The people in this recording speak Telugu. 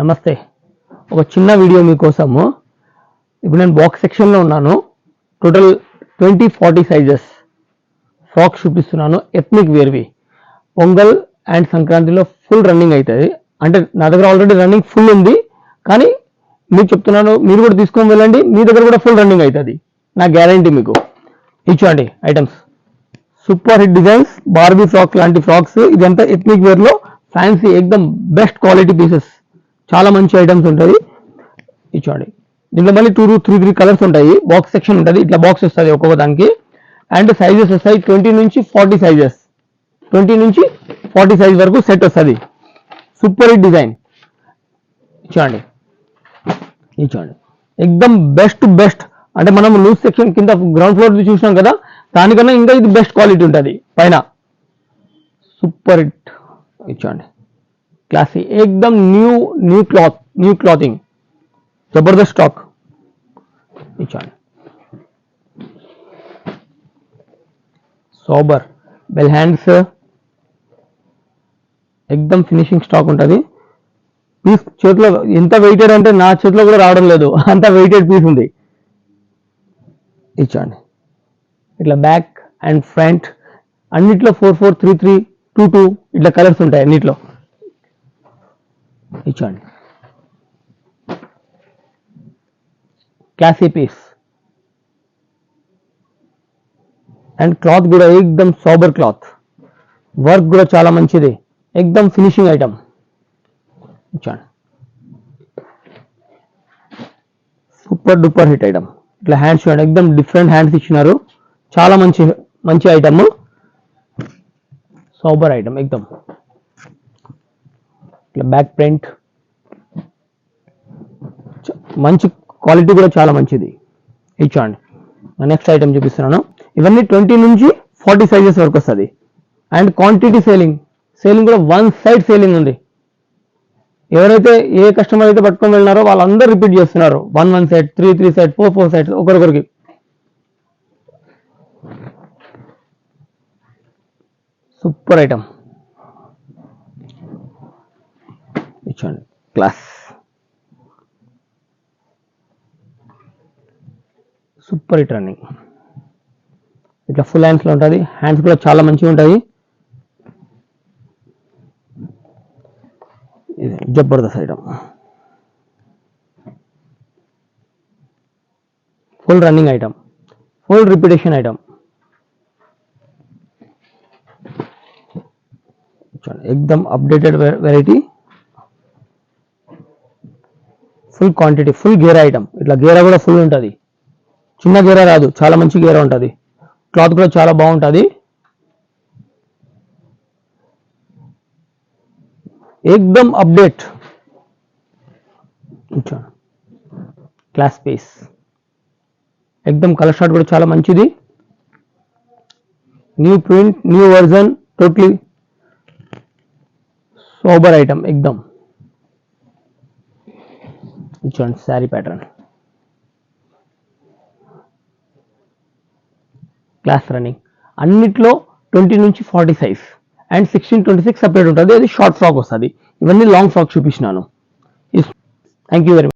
నమస్తే. ఒక చిన్న వీడియో మీకోసము. ఇప్పుడు నేను బాక్స్ సెక్షన్లో ఉన్నాను. టోటల్ 20-40 సైజెస్ ఫ్రాక్స్ చూపిస్తున్నాను. ఎథ్నిక్ వేర్వి పొంగల్ అండ్ సంక్రాంతిలో ఫుల్ రన్నింగ్ అవుతుంది. అంటే నా దగ్గర ఆల్రెడీ రన్నింగ్ ఫుల్ ఉంది, కానీ మీకు చెప్తున్నాను, మీరు కూడా తీసుకొని వెళ్ళండి, మీ దగ్గర కూడా ఫుల్ రన్నింగ్ అవుతుంది, నా గ్యారంటీ మీకు. ఇచ్చండి items, super hit designs, Barbie frock లాంటి ఫ్రాక్స్. ఇదంతా ఎథ్నిక్ వేర్లో ఫ్యాన్సీ, ఎక్దమ్ బెస్ట్ క్వాలిటీ పీసెస్, చాలా మంచి ఐటమ్స్ ఉంటుంది. ఇచ్చండి. దీంట్లో మళ్ళీ 2-3 కలర్స్ ఉంటాయి. బాక్స్ సెక్షన్ ఉంటుంది, ఇట్లా బాక్స్ వస్తుంది ఒక్కొక్క దానికి. అండ్ సైజెస్ వస్తాయి 20 నుంచి 40 సైజెస్, 20 నుంచి 40 సైజ్ వరకు సెట్ వస్తుంది. Super hit design. ఇచ్చండి ఇచ్చండి ఎక్దమ్ బెస్ట్. అంటే మనం లూజ్ సెక్షన్ కింద గ్రౌండ్ ఫ్లోర్ చూసినాం కదా, దానికన్నా ఇంకా ఇది బెస్ట్ క్వాలిటీ ఉంటుంది పైన. Super hit. ఇచ్చండి క్లాసీ, एकदम न्यू क्लॉथिंग, जबरदस्त स्टॉक. ఇచ్చండి సోబర్ బెల్ హ్యాండ్స్, एकदम ఫినిషింగ్ స్టాక్ ఉంటుంది. పీస్ చేతిలో ఎంత వెయిటెడ్ అంటే నా చేతిలో కూడా రావడం లేదు, అంత వెయిటెడ్ పీస్ ఉంది. ఇచ్చండి ఇట్లా బ్యాక్ అండ్ ఫ్రంట్ అన్నిట్లో 4-4, 3-3, 2-2 ఇట్లా కలర్స్ ఉంటాయి అన్నిట్లో. ఇచ్చండి క్లాసీ పీస్. అండ్ క్లాత్ కూడా ఎక్దమ్ సోబర్ క్లాత్, వర్క్ కూడా చాలా మంచిది, ఎక్దమ్ ఫినిషింగ్ ఐటమ్. ఇచ్చండి సూపర్ డూపర్ హిట్ ఐటమ్. ఇట్లా హ్యాండ్స్ చూడండి, ఎక్దమ్ డిఫరెంట్ హ్యాండ్స్ ఇచ్చినారు, చాలా మంచి ఐటమ్, సోబర్ ఐటమ్ ఎక్దమ్. ఇట్లా బ్యాక్ ప్రింట్, మంచి క్వాలిటీ కూడా చాలా మంచిది. ఇచ్చండి నెక్స్ట్ ఐటమ్ చూపిస్తున్నాను. ఇవన్నీ 20 నుంచి 40 సైజెస్ వరకు వస్తుంది. అండ్ క్వాంటిటీ సేలింగ్ కూడా 1 సైడ్ సేలింగ్ ఉంది. ఎవరైతే ఏ కస్టమర్ అయితే పట్టుకొని వెళ్ళినారో వాళ్ళందరూ రిపీట్ చేస్తున్నారు. 1 సైడ్, 3 సైడ్, 4 సైడ్స్ ఒకరికొరికి. Super item. ఇచ్చండి క్లాస్, సూపర్ హిట్ రన్నింగ్. ఇట్లా ఫుల్ హ్యాండ్స్లో ఉంటుంది, హ్యాండ్స్ కూడా చాలా మంచిగా ఉంటాయి. ఇది జబర్దస్త్ item, full running item, full repetition item. ఎక్దమ్ updated variety, full quantity, full గేరా ఐటమ్. ఇట్లా గేరా కూడా ఫుల్ ఉంటుంది, చిన్న గేరా రాదు, చాలా మంచి గేరా ఉంటుంది. క్లాత్ కూడా చాలా బాగుంటుంది. ఎక్దమ్ అప్డేట్. క్లాస్ పీస్, ఎక్దమ్ కలర్ షార్ట్ కూడా చాలా మంచిది. New print, new version, totally sober item ఎక్దమ్. ఇచ్చండి శారీ ప్యాటర్న్, క్లాస్ రన్నింగ్. అన్నిట్లో 20 నుంచి 40 సైజ్ అండ్ 16-26 సపరేట్ ఉంటుంది. అది షార్ట్ ఫ్రాక్ వస్తుంది. ఇవన్నీ లాంగ్ ఫ్రాక్ చూపించినాను. Thank you very much.